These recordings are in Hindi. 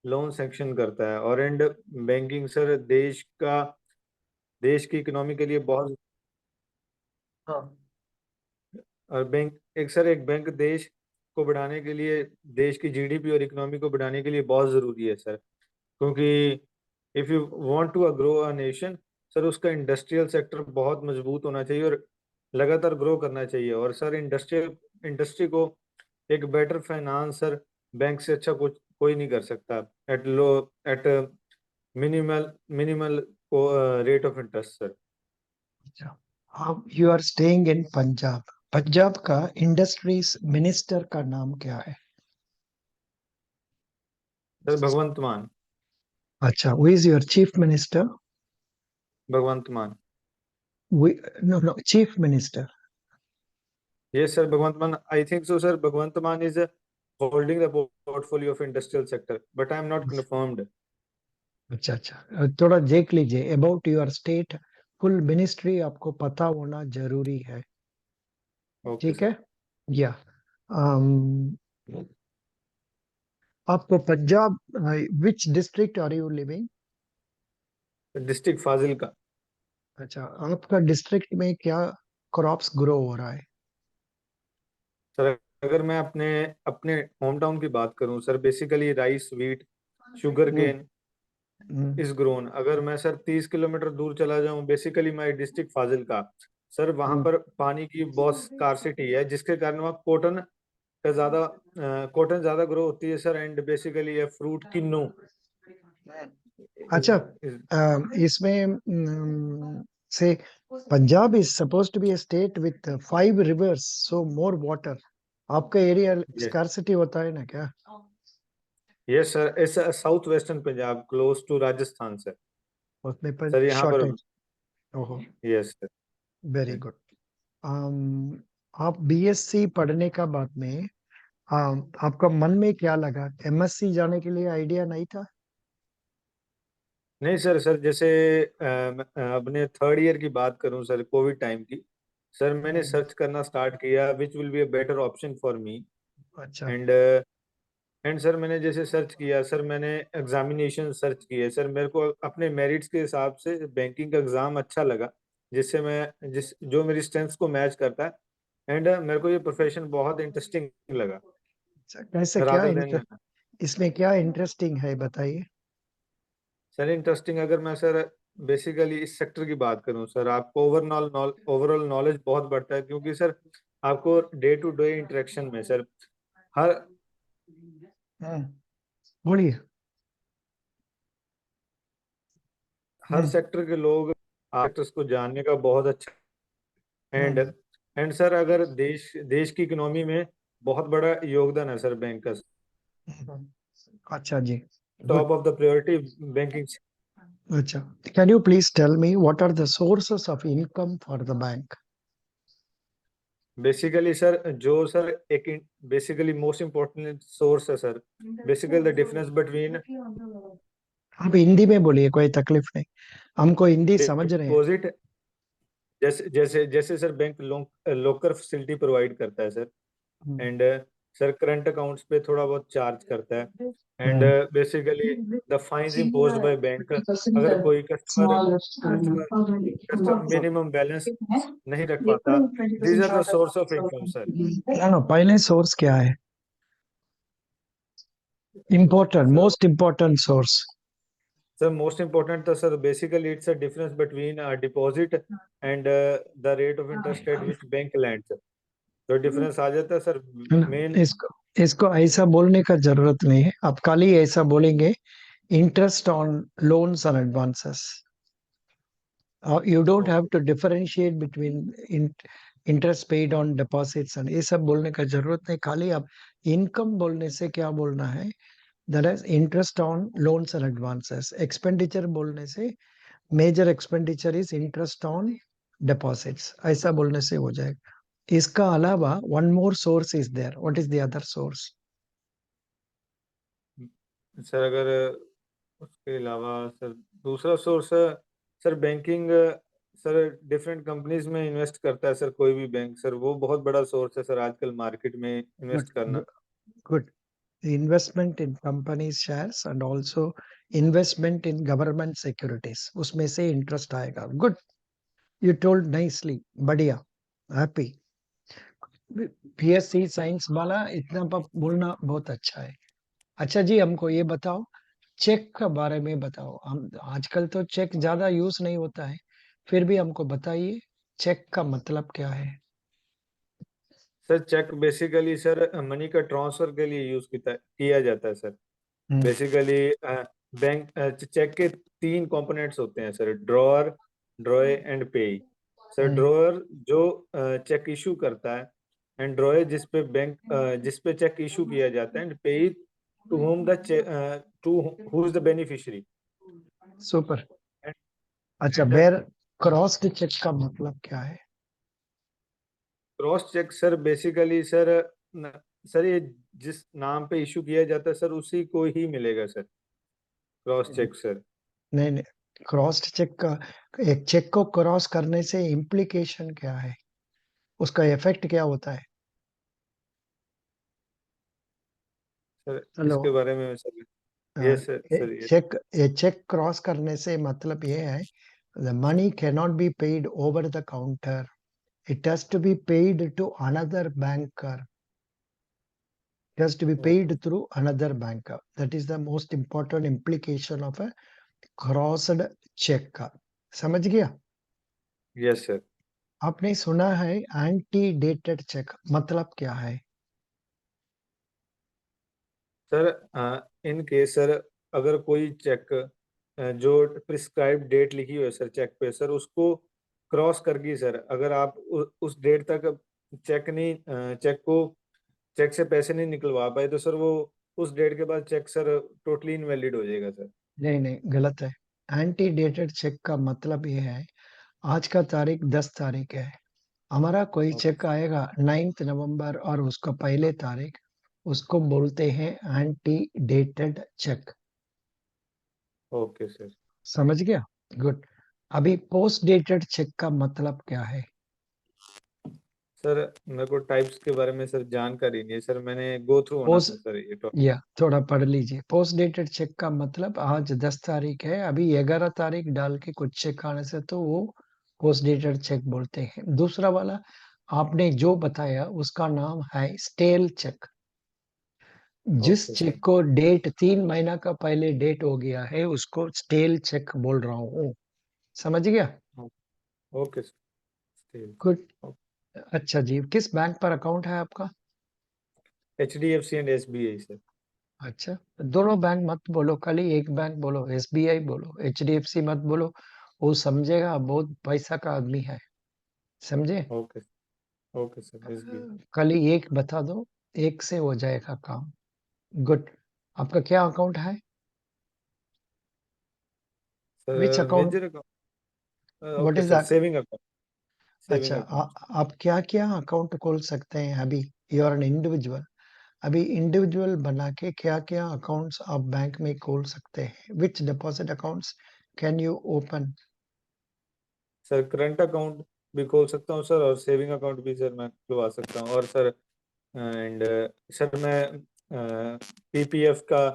लोन सैंक्शन करता है। और एंड बैंकिंग सर देश की इकोनॉमी के लिए बहुत। हाँ। और एक बैंक देश को बढ़ाने के लिए, देश की जीडीपी और इकोनॉमी को बढ़ाने के लिए बहुत ज़रूरी है सर। क्योंकि if you want to grow a nation sir, उसका इंडस्ट्रियल सेक्टर बहुत मजबूत होना चाहिए और लगातार ग्रो करना चाहिए। और सर इंडस्ट्री को एक बेटर फाइनेंस सर बैंक से अच्छा कुछ कोई नहीं कर सकता at minimal minimal rate of interest sir. अच्छा, आप you are staying in Punjab. Punjab का इंडस्ट्रीज मिनिस्टर का नाम क्या है? सर भगवंत मान। अच्छा, who is your chief minister? Bhagwant Mann. No no, chief minister. ये sir Bhagwant Mann, I think so sir, Bhagwant Mann is holding the portfolio of industrial sector, but I am not confirmed. अच्छा अच्छा, थोड़ा देख लीजिए about your state. Full ministry आपको पता होना जरूरी है। ओके ठीक सर। है। या um, आपको Punjab, which district are you living? District Fazil का। अच्छा, आपका डिस्ट्रिक्ट में क्या क्रॉप्स ग्रो हो रहा है? सर अगर मैं अपने अपने होम टाउन की बात करूं sir, basically rice, wheat, sugar hmm cane hmm is grown. अगर मैं सर 30 किलोमीटर दूर चला जाऊं, बेसिकली माई डिस्ट्रिक्ट फाजिल का सर, वहां हम्म। पर पानी की बहुत स्कार्सिटी है, जिसके कारण वहाँ कॉटन ज्यादा ग्रो होती है सर। एंड बेसिकली ये फ्रूट किन्नू अच्छा, इज। इसमें से Punjab is suppose to be a state with 5 rivers, so more water. आपका एरिया स्कार्सिटी होता है ना क्या? यस सर, इस south western Punjab close to Rajasthan से उसमें पर सर, यहाँ पर। शॉर्टेज। ओहो, यस सर। Very good. आप बीएससी पढ़ने का बाद में आपका मन में क्या लगा? एमएससी जाने के लिए आइडिया नहीं था? नहीं सर, जैसे अपने थर्ड ईयर की बात करूं सर, कोविड टाइम की सर, मैंने हम्म। सर्च करना स्टार्ट किया which will be a better option for me. अच्छा। एंड सर मैंने जैसे सर्च किया सर, मैंने एग्जामिनेशन सर्च किए सर, मेरे को अपने मेरिट्स के हिसाब से बैंकिंग का एग्जाम अच्छा लगा, जिससे मैं जिस जो मेरी स्ट्रेंथ्स को मैच करता है। एंड मेरे को ये प्रोफेशन बहुत इंटरेस्टिंग लगा अच्छा, कैसे, क्या रादर देन। इसमें क्या इंटरेस्टिंग है बताइए? सर इंटरेस्टिंग, अगर मैं सर बेसिकली इस सेक्टर की बात करूं सर, आपको ओवरऑल नॉलेज बहुत बढ़ता है, क्योंकि सर आपको डे टू डे इंटरेक्शन में सर हर हम्म, बोलिए। हर हम्म सेक्टर के लोग सेक्टर्स को जानने का बहुत अच्छा। एंड हम्म सर अगर देश की इकोनॉमी में बहुत बड़ा योगदान है सर बैंक का। हम्म। अच्छा जी, good. Top of the priority banking. अच्छा, can you please tell me what are the sources of income for the bank? Basically sir जो सर एक बेसिकली मोस्ट इम्पोर्टेंट सोर्स है sir, basically the difference between आप हिंदी में बोलिए, कोई तकलीफ नहीं, हमको हिंदी समझ रहे हैं। डिपॉजिट। जैसे sir bank locker facility provide करता है sir. Hmm and sir current accounts पे थोड़ा बहुत चार्ज करता है। And hmm. Basically the fines imposed by bank, अगर कोई कस्टमर कस्टमर मिनिमम बैलेंस नहीं रख पाता। These are the source of income sir. ना ना, पहले सोर्स क्या है? Important, sir most important source. Most important था sir, basically it's a difference between deposit and the rate of interest eight which bank lands. जो डिफरेंस आ जाता है सर है ना? मेन। इसको इसको ऐसा बोलने का जरूरत नहीं है, आप खाली ऐसा बोलेंगे, इंटरेस्ट ऑन लोन्स और advances. You don't have to differentiate between interest paid on deposits and ये सब बोलने का जरूरत नहीं, खाली आप इनकम बोलने से क्या बोलना है? That is interest on loans and advances. Expenditure बोलने से major expenditure is interest on deposits, ऐसा बोलने से हो जाएगा। इसका अलावा one more source is there. What is the other source? Sir अगर उसके अलावा सर दूसरा source sir banking sir different companies में इन्वेस्ट करता है सर, कोई भी बैंक सर, वो बहुत बड़ा सोर्स है सर आजकल मार्केट में Good, इन्वेस्ट करना। good, good. Investment in companies shares and also investment in government securities, उसमें से इंटरेस्ट आएगा. गुड, यू टोल्ड नाइसली, बढ़िया, हैप्पी. पीएससी साइंस वाला इतना बोलना बहुत अच्छा है. अच्छा जी, हमको ये बताओ, चेक के बारे में बताओ. हम आजकल तो चेक ज्यादा यूज नहीं होता है, फिर भी हमको बताइए चेक का मतलब क्या है. Sir cheque basically sir money का ट्रांसफर के लिए यूज किया जाता है sir. Hmm. Basically bank cheque के तीन कंपोनेंट्स होते हैं sir: drawer, drawee and payee. Sir hmm. Drawer जो चेक इशू करता है, एंड ड्रॉए जिस पे चेक इशू किया जाता है, and payee to whom the to who is the beneficiary. Super. अच्छा, एंड बेर क्रॉस्ड चेक का मतलब क्या है? Cross cheque sir basically sir sir ये जिस नाम पे इशू किया जाता है सर उसी को ही मिलेगा सर, क्रॉस चेक सर. नहीं नहीं, क्रॉस्ड चेक का, एक चेक को क्रॉस करने से इम्प्लीकेशन क्या है, उसका इफेक्ट क्या होता है? Sir hello. इसके बारे में सर. ये सर सर ये चेक क्रॉस करने से मतलब ये है, the money cannot be paid over the counter, it has to be paid to another banker, it has to be paid okay. through another banker. That is the most important implication of a crossed check का. समझ गया? Yes sir. आपने सुना है एंटी डेटेड चेक, मतलब क्या है? सर इन केस सर अगर कोई चेक जो प्रिस्क्राइब डेट लिखी हुई है सर चेक पे सर, उसको क्रॉस करके सर अगर आप उस डेट तक चेक से पैसे नहीं निकलवा पाए तो सर वो उस डेट के बाद चेक सर टोटली इनवैलिड हो जाएगा सर. नहीं नहीं, गलत है. एंटी डेटेड चेक का मतलब ये है, आज का तारीख 10 तारीख है, हमारा कोई ओके. चेक आएगा 9 नवंबर और उसका पहले तारीख, उसको बोलते हैं anti dated cheque. Okay sir. समझ गया? गुड. अभी पोस्ट डेटेड चेक का मतलब क्या है? सर मेरे को टाइप्स के बारे में सर जानकारी नहीं है सर, मैंने गो थ्रू होना था पोस्ट, सर ये टॉपिक. या थोड़ा पढ़ लीजिए. पोस्ट डेटेड चेक का मतलब आज 10 तारीख है, अभी 11 तारीख डाल के कुछ चेक आने से तो वो पोस्ट डेटेड चेक बोलते हैं. दूसरा वाला आपने जो बताया उसका नाम है स्टेल चेक. जिस ओके चेक सर. को डेट 3 महीना का पहले डेट हो गया है उसको स्टेल चेक बोल रहा हूँ. समझ गया? Okay sir. गुड. अच्छा जी, किस बैंक पर अकाउंट है आपका? HDFC and SBI sir. अच्छा, दोनों बैंक मत बोलो, खाली एक बैंक बोलो, एसबीआई बोलो, एचडीएफसी मत बोलो, वो समझेगा, बहुत पैसा का आदमी है. समझे? ओके. Okay sir. SBI. खाली एक बता दो, एक से हो जाएगा काम. गुड. आपका क्या अकाउंट है? Which sir account? Major account. What okay is sir, that? Saving account. अच्छा, सेविंग अकाउंट. आप क्या क्या अकाउंट खोल सकते हैं अभी? You are an individual. अभी इंडिविजुअल बना के क्या क्या अकाउंट्स आप बैंक में खोल सकते हैं? Which deposit accounts can you open? Sir current account भी खोल सकता हूँ सर, और सेविंग अकाउंट भी सर मैं खुलवा सकता हूँ, और सर एंड सर मैं PPF का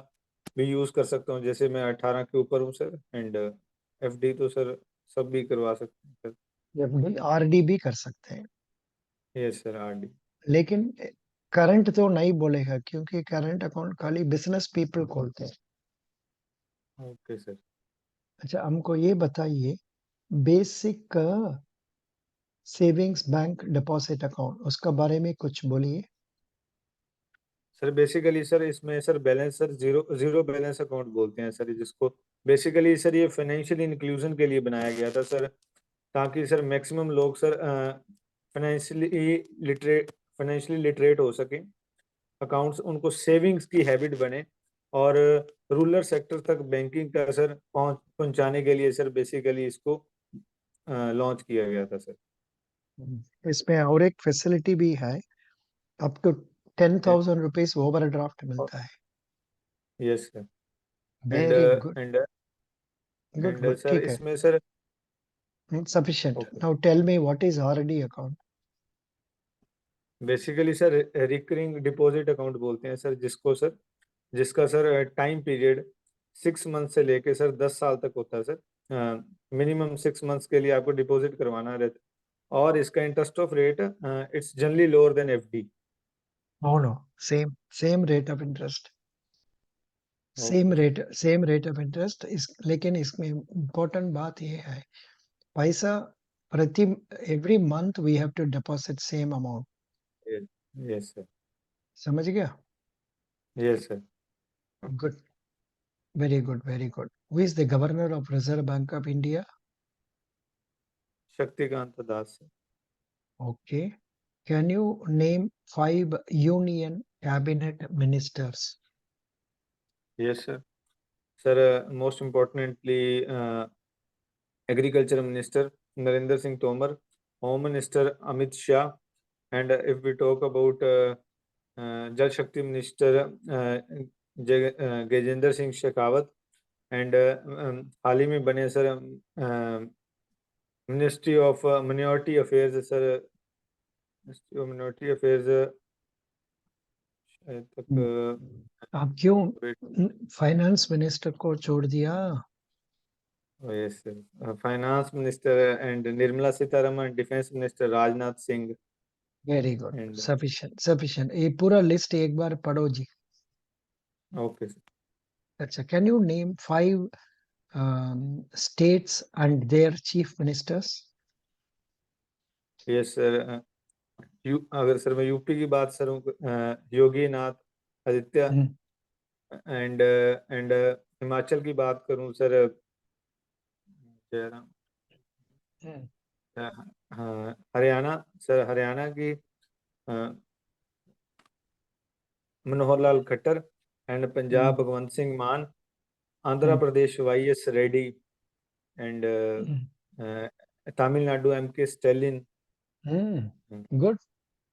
भी यूज कर सकता हूँ, जैसे मैं 18 के ऊपर हूँ सर, एंड FD तो सर सब भी करवा सकते हैं सर. एफडी आरडी भी कर सकते हैं, यस सर, RD. लेकिन करंट तो नहीं बोलेगा क्योंकि करंट अकाउंट खाली बिजनेस पीपल खोलते हैं. Okay sir. अच्छा, हमको ये बताइए, basic savings bank deposit account, उसका बारे में कुछ बोलिए. सर बेसिकली सर इसमें sir balance sir zero zero balance account बोलते हैं सर जिसको. बेसिकली सर ये फाइनेंशियल इंक्लूजन के लिए बनाया गया था सर, ताकि सर मैक्सिमम लोग sir financially literate financially literate हो सके, अकाउंट्स उनको सेविंग्स की हैबिट बने, और रूरल सेक्टर तक बैंकिंग का सर पहुंचाने के लिए सर बेसिकली इसको लॉन्च किया गया था सर. इसमें और एक फैसिलिटी भी है, up to 10,000 rupees overdraft मिलता है. Yes sir. And very good. And good and good, sir ठीक है. इसमें sir. Sufficient. Okay. Now tell me what is RD account? Basically sir recurring deposit account बोलते हैं सर जिसको सर, जिसका सर टाइम पीरियड 6 मंथ से लेके सर 10 साल तक होता है सर। मिनिमम 6 मंथ्स के लिए आपको डिपॉजिट करवाना रहता है, और इसका interest of rate it's generally lower than FD. No no, same rate of interest, okay sir. Same rate of interest is, लेकिन इसमें इम्पोर्टेंट बात ये है, पैसा प्रति every month we have to deposit same amount. Yes sir. समझ गया? Yes sir. Good, very good, very good. Who is the governor of Reserve Bank of India? Shaktikanta Das sir. Okay, can you name 5 union cabinet ministers? Yes sir. Sir most importantly agriculture minister Narendra Singh Tomar, home minister Amit Shah, and if we talk about Jal Shakti minister Gajendra Singh Shekhawat, and हाल ही में बने sir ministry of minority affairs sir, ministry of minority affairs शायद तक आप क्यों फाइनेंस मिनिस्टर को छोड़ दिया? Yes sir, finance minister and Nirmala Sitharaman, defence minister Rajnath Singh, very good, and sufficient sufficient. ये पूरा लिस्ट एक बार पढ़ो जी। Okay sir. अच्छा, can you name 5 states and their chief ministers? Yes sir, अगर सर मैं यूपी की बात करूँ, योगी नाथ आदित्य, हम्म, एंड हिमाचल की बात करूँ सर, जयराम, हम्म, हाँ हरियाणा सर, हरियाणा की Manohar Lal Khattar, and Punjab hmm, Bhagwant Singh Mann, Andhra hmm, Pradesh Y S Reddy, and Tamil Nadu M K Stalin. Good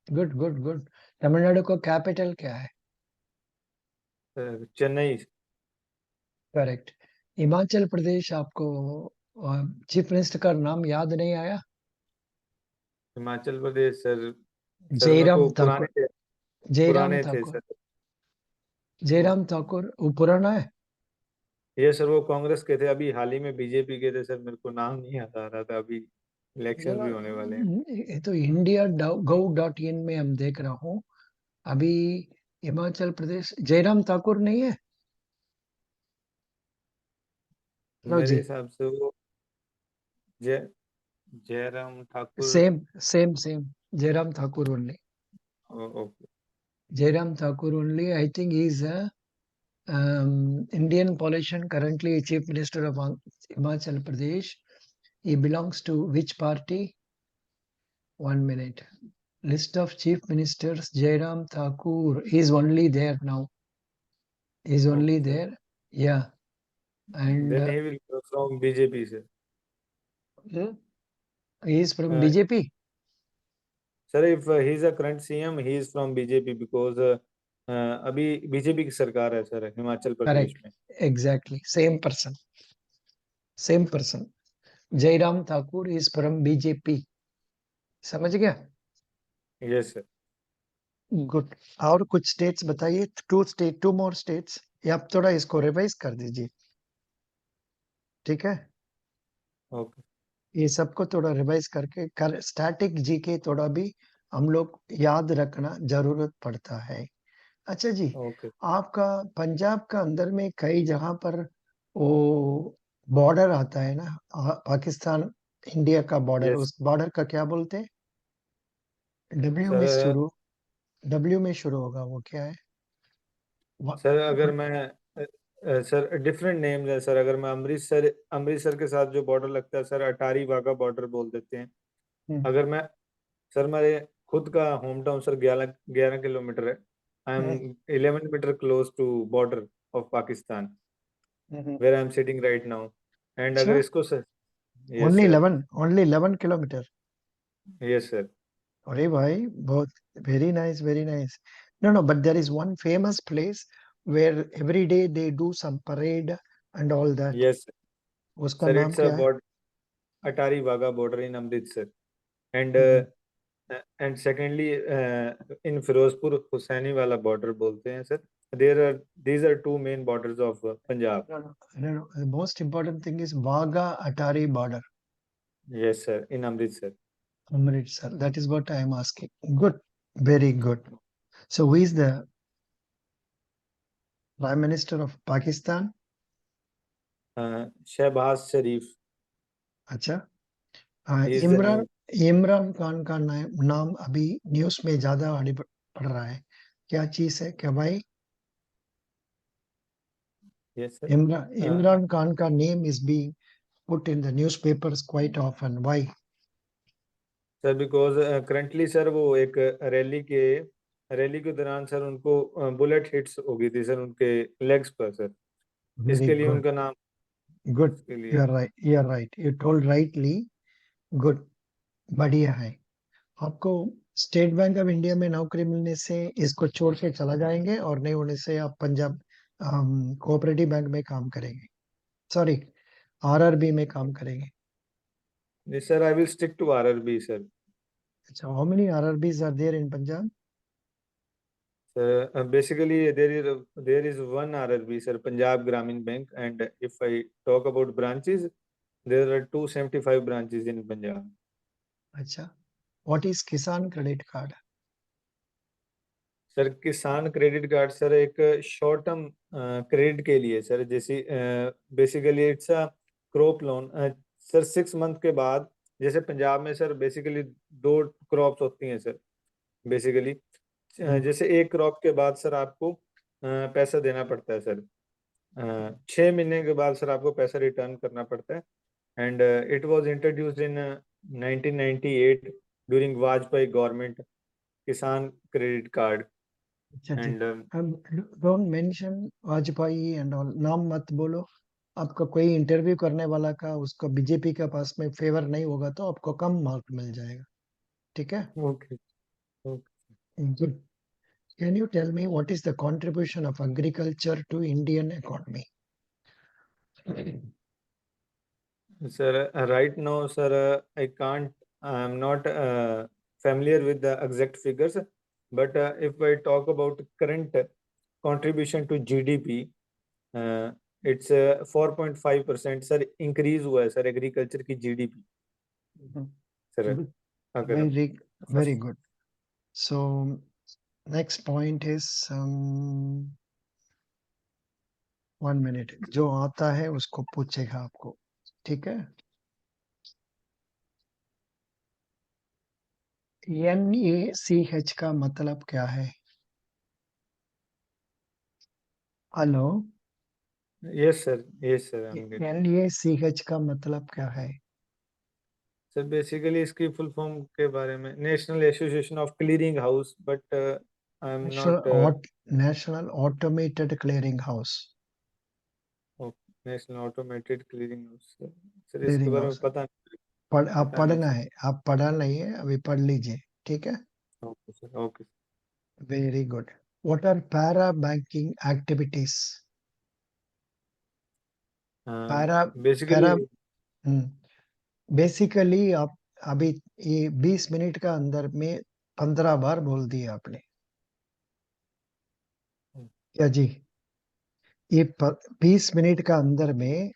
good good good. Tamil Nadu का कैपिटल क्या है? चेन्नई। करेक्ट। हिमाचल प्रदेश आपको चीफ मिनिस्टर का नाम याद नहीं आया? हिमाचल प्रदेश सर, सर मेरे जयराम को ठाकुर, जयराम पुराने थे ठाकुर, सर। जयराम ठाकुर वो पुराना है। ये सर वो कांग्रेस के थे, अभी हाल ही में बीजेपी के थे सर, मेरे को नाम नहीं याद आ रहा था। अभी इलेक्शन भी होने वाले हैं। ये तो इंडिया gov.in में हम देख रहा हूँ अभी। हिमाचल प्रदेश जयराम ठाकुर नहीं है? लो मेरे जी, हिसाब से वो जय Jairam Thakur. Same Jairam Thakur only. Okay. Jairam Thakur only, I think he is a Indian politician, currently Chief Minister of Himachal Pradesh. He belongs to which party? 1 minute. List of Chief Ministers, Jairam Thakur is only there now. Is only okay sir, there. Yeah. And then he will from BJP से। he is from BJP. Sir if he is a current CM, he is from BJP because अभी बीजेपी की सरकार है सर हिमाचल प्रदेश Correct. में। Exactly. Same person. Same person. Jairam Thakur is from BJP. समझ गया? Yes sir. गुड। और कुछ स्टेट्स बताइए, टू मोर स्टेट्स, या आप थोड़ा इसको रिवाइज कर दीजिए, ठीक है? ओके। ये सबको थोड़ा रिवाइज करके स्टैटिक जीके थोड़ा भी हम लोग याद रखना जरूरत पड़ता है। अच्छा जी, ओके। आपका पंजाब का अंदर में कई जगह पर वो बॉर्डर आता है ना, पाकिस्तान इंडिया का बॉर्डर, यस उस बॉर्डर का क्या बोलते हैं? डब्ल्यू में सर। शुरू, डब्ल्यू में शुरू होगा, वो क्या है? सर अगर मैं सर डिफरेंट नेम्स है सर, अगर मैं अमृतसर के साथ जो बॉर्डर लगता है सर, अटारी वाघा बॉर्डर बोल देते हैं। हम्म, अगर मैं सर, मेरे खुद का होम टाउन सर 11 11 किलोमीटर है। I am hmm, 11 metre close to border of Pakistan, hmm. Where I am sitting right now. And अच्छा, अगर इसको sir, yes only sir. 11, only 11 kilometre? Yes sir. अरे भाई, बहुत, very nice, very nice. No no, but there is one famous place where every day they do some parade and all that. Yes उसका सर, नाम इट्स अ क्या है? Border, Attari Wagah border in Amritsar, and hmm, and secondly in Ferozepur Hussainiwala border बोलते हैं sir. these are two main borders of Punjab. No. The most important thing is Wagah Atari border, Yes, sir, in Amritsar. Amritsar. That is what I am asking. Good, very good. So who is the Prime Minister of Pakistan? Shehbaz Sharif. अच्छा, He is the Imran new. Imran Khan का नाम अभी न्यूज में ज्यादा आड़ी पड़ रहा है, क्या चीज है क्या भाई? Yes, sir. Imran Khan ka name is being put in the newspapers quite often. Why? Sir because currently sir वो एक रैली के दौरान सर उनको बुलेट हिट्स हो गई थी सर उनके लेग्स पर सर, Very इसके लिए good. उनका नाम, Good. इसके You लिए। are right. You are right. You told rightly. Good. बढ़िया है। आपको स्टेट बैंक ऑफ इंडिया में नौकरी मिलने से इसको छोड़ के चला जाएंगे और नहीं होने से आप पंजाब कोऑपरेटिव बैंक में काम करेंगे, सॉरी आरआरबी में काम करेंगे। जी sir, I will stick to RRB sir. अच्छा, how many RRBs are there in Punjab? Sir basically there is one RRB sir, Punjab Gramin bank, and if I talk about branches, there are 275 branches in Punjab. अच्छा, what is Kisan credit card? Sir Kisan credit card sir एक शॉर्ट टर्म क्रेडिट के लिए सर, जैसे basically it's a crop loan sir. 6 month के बाद, जैसे पंजाब में सर बेसिकली 2 क्रॉप्स होती हैं सर बेसिकली, जैसे एक क्रॉप के बाद सर आपको पैसा देना पड़ता है सर। 6 महीने के बाद सर आपको पैसा रिटर्न करना पड़ता है। And it was introduced in 1998 during Vajpayee government, Kisan credit card. अच्छा जी। And don't mention Vajpayee and all, नाम मत बोलो। आपका कोई इंटरव्यू करने वाला का उसको बीजेपी के पास में फेवर नहीं होगा तो आपको कम मार्क मिल जाएगा, ठीक है? Okay okay good. Can you tell me what is the contribution of agriculture to Indian economy? Sir, right now sir I can't, I am not familiar with the exact figures, but if I talk about current contribution to GDP, uh, it's 4.5% sir increase हुआ है सर एग्रीकल्चर की जीडीपी सर। अगर हम very very first, good. So next point is 1 minute, जो आता है उसको पूछेगा आपको, ठीक है? NaCH का मतलब क्या है? हेलो, यस सर हम गेट। NaCH का मतलब क्या है? सर बेसिकली इसकी फुल फॉर्म के बारे में, national association of clearing house, but I M national not national automated clearing house. National automated clearing house sir, इसके क्लियरिंग बारे में हाउस आप पता नहीं पढ़ना सर। है, आप पढ़ा नहीं है अभी, पढ़ लीजिए, ठीक है? Okay sir, okay. Very good. What are para banking activities? Para basically para basically आप अभी ये 20 मिनट का अंदर में 15 बार बोल दिए आपने, क्या जी? ये 20 मिनट का अंदर में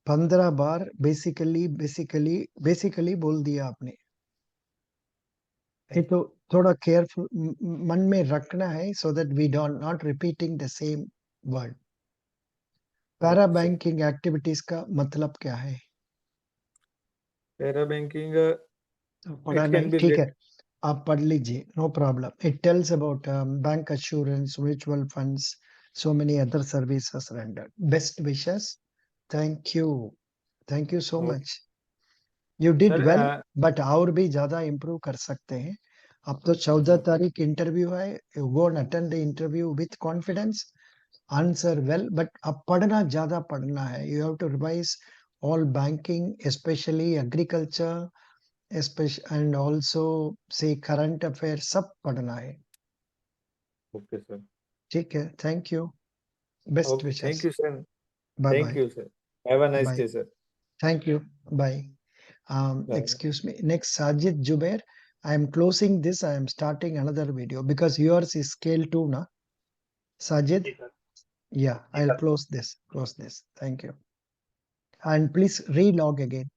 15 बार बेसिकली बेसिकली बेसिकली बोल दिया आपने। ये तो थोड़ा केयरफुल मन में रखना है, so that we don't not repeating the same word. Para okay sir. Banking activities का मतलब क्या है? पैरा बैंकिंग, पढ़ा इट कैन नहीं, बी ठीक है, रिलेटेड। आप पढ़ लीजिए, no problem. It tells about bank assurance, mutual funds, so many other services rendered. Best wishes. Thank you. Thank you so much. You did sir well, but और भी ज्यादा इम्प्रूव कर सकते हैं। अब तो 14 तारीख इंटरव्यू है, you go and attend the interview with confidence, answer well, but अब पढ़ना ज्यादा पढ़ना है। You have to revise all banking, specially agriculture, and also से करंट अफेयर, सब पढ़ना है, ओके सर, ठीक है? Thank you, best okay, wishes, thank you sir, bye thank bye, you sir, have a nice bye, day sir. Thank you, bye. Bye. Excuse me, next Sajid Jubair. I am closing this. I am starting another video because yours is scale 2, na? Sajid? जी sir. Yeah, I'll close this. Thank you. And please re-log again.